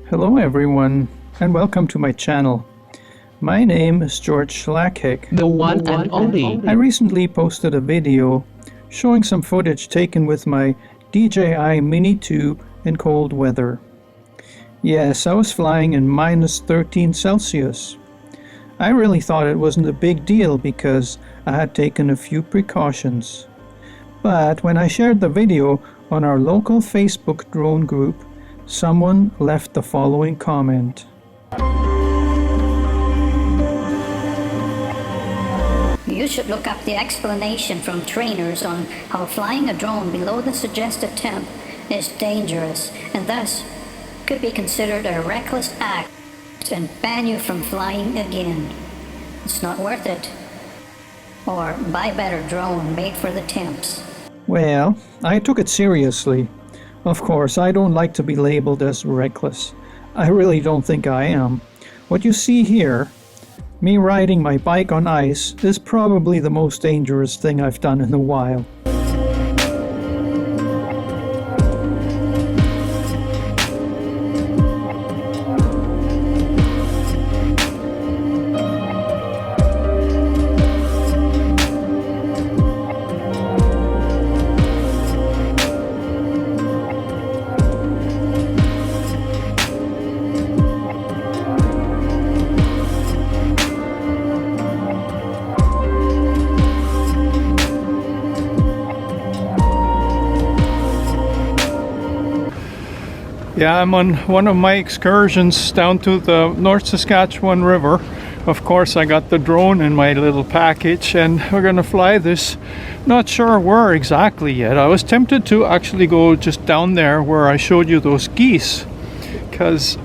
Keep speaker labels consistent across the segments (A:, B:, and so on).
A: Hello everyone, and welcome to my channel. My name is George Schlackick.
B: The one and only.
A: I recently posted a video showing some footage taken with my DJI Mini 2 in cold weather. Yes, I was flying in -13 Celsius. I really thought it wasn't a big deal because I had taken a few precautions. But when I shared the video on our local Facebook drone group, someone left the following comment.
C: You should look up the explanation from trainers on how flying a drone below the suggested temp is dangerous and thus could be considered a reckless act and ban you from flying again. It's not worth it. Or buy better drone made for the temps. Well, I took it seriously. Of course, I don't like to be labeled as reckless. I really don't think I am. What you see here, me riding my bike on ice, is probably the most dangerous thing I've done in a while. Yeah, I'm on one of my excursions down to the North Saskatchewan River. Of course, I got the drone in my little package and we're gonna fly this. Not sure where exactly yet. I was tempted to actually go just down there where I showed you those geese, because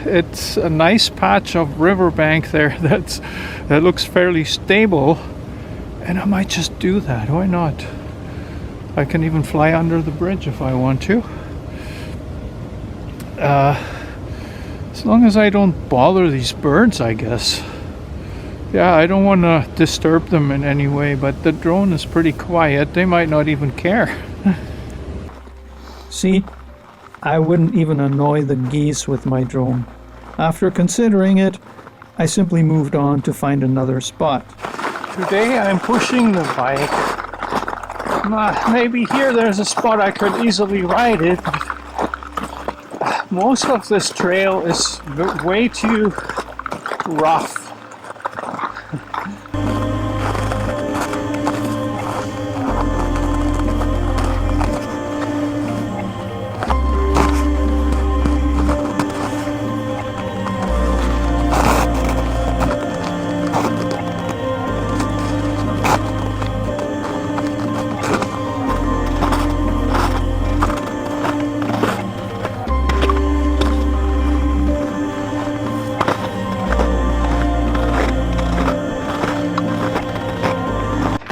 C: it's a nice patch of riverbank there that looks fairly stable, and I might just do that. Why not? I can even fly under the bridge if I want to. As long as I don't bother these birds, I guess. Yeah, I don't want to disturb them in any way, but the drone is pretty quiet. They might not even care. See, I wouldn't even annoy the geese with my drone. After considering it, I simply moved on to find another spot. Today I'm pushing the bike. Maybe here there's a spot I could easily ride it. Most of this trail is way too rough.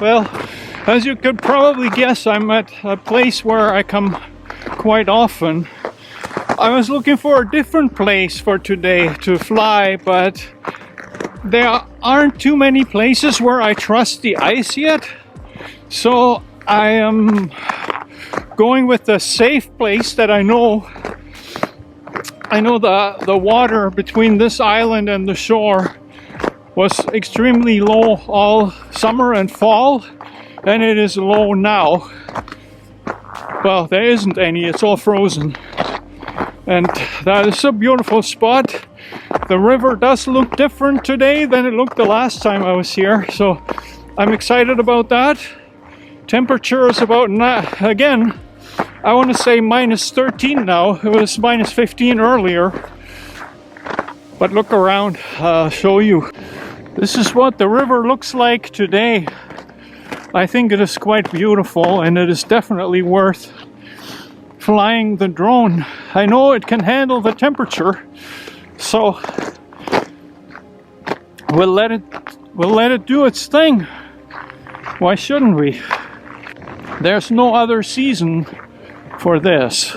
C: Well, as you could probably guess, I'm at a place where I come quite often. I was looking for a different place for today to fly, but there aren't too many places where I trust the ice yet. So I am going with the safe place that I know. I know the water between this island and the shore was extremely low all summer and fall, and it is low now. Well, there isn't any, it's all frozen. And that is a beautiful spot. The river does look different today than it looked the last time I was here, so I'm excited about that. Temperature is about, again, I want to say -13 now. It was -15 earlier. But look around, I'll show you. This is what the river looks like today. I think it is quite beautiful, and it is definitely worth flying the drone. I know it can handle the temperature, so we'll let it do its thing. Why shouldn't we? There's no other season for this.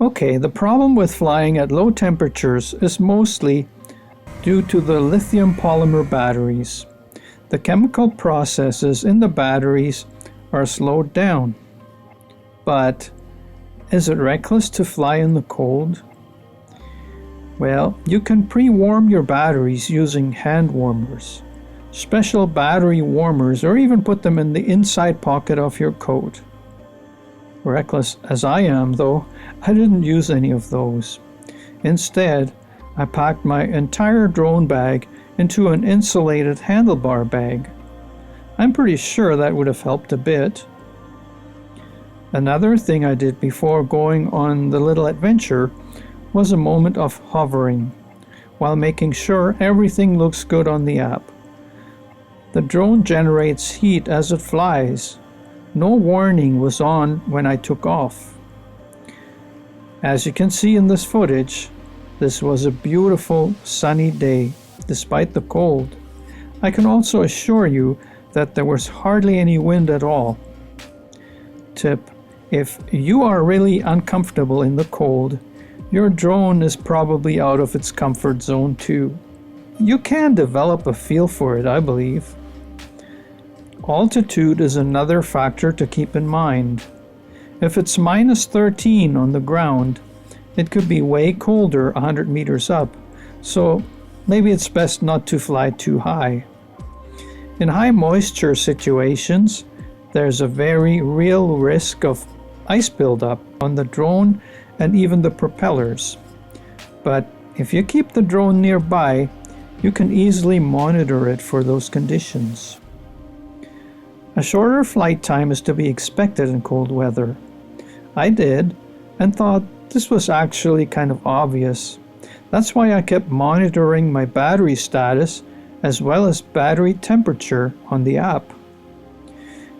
C: Okay, the problem with flying at low temperatures is mostly due to the lithium polymer batteries.
A: the chemical processes in the batteries are slowed down. But is it reckless to fly in the cold? Well, you can pre-warm your batteries using hand warmers, special battery warmers, or even put them in the inside pocket of your coat. Reckless as I am, though, I didn't use any of those. Instead, I packed my entire drone bag into an insulated handlebar bag. I'm pretty sure that would have helped a bit. Another thing I did before going on the little adventure was a moment of hovering, while making sure everything looks good on the app. The drone generates heat as it flies. No warning was on when I took off. As you can see in this footage, this was a beautiful sunny day, despite the cold. I can also assure you that there was hardly any wind at all. Tip: if you are really uncomfortable in the cold, your drone is probably out of its comfort zone too. You can develop a feel for it, I believe. Altitude is another factor to keep in mind. If it's -13 on the ground, it could be way colder 100 meters up, so maybe it's best not to fly too high. In high moisture situations, there's a very real risk of ice buildup on the drone and even the propellers. But if you keep the drone nearby, you can easily monitor it for those conditions. A shorter flight time is to be expected in cold weather. I did, and thought this was actually kind of obvious. That's why I kept monitoring my battery status as well as battery temperature on the app.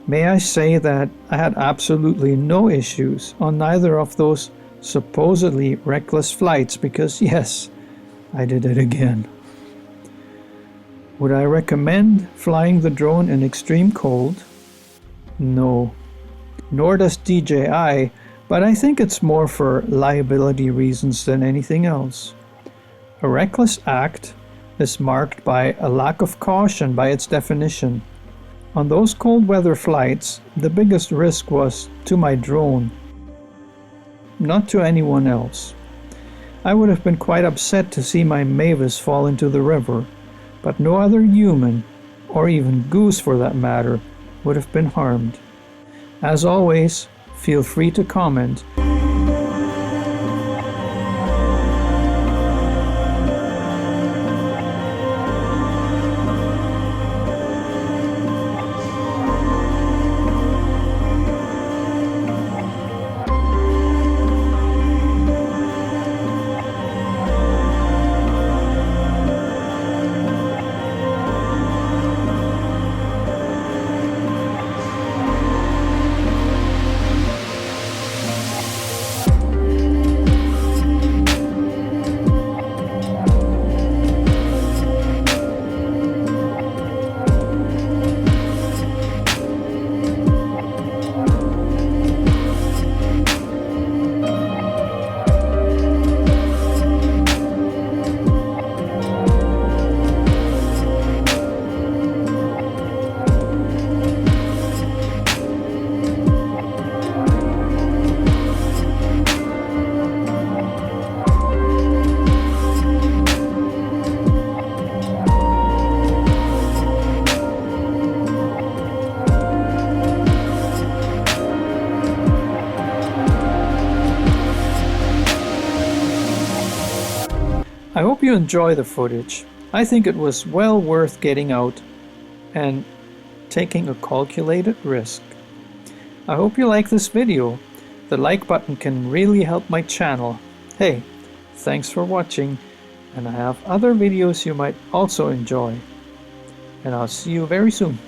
A: May I say that I had absolutely no issues on neither of those supposedly reckless flights, because yes, I did it again. Would I recommend flying the drone in extreme cold? No. Nor does DJI, but I think it's more for liability reasons than anything else. A reckless act is marked by a lack of caution by its definition. On those cold weather flights, the biggest risk was to my drone, not to anyone else. I would have been quite upset to see my Mavis fall into the river, but no other human, or even goose for that matter, would have been harmed. As always, feel free to comment. I hope you enjoy the footage. I think it was well worth getting out and taking a calculated risk. I hope you like this video. The like button can really help my channel. Hey, thanks for watching, and I have other videos you might also enjoy. And I'll see you very soon.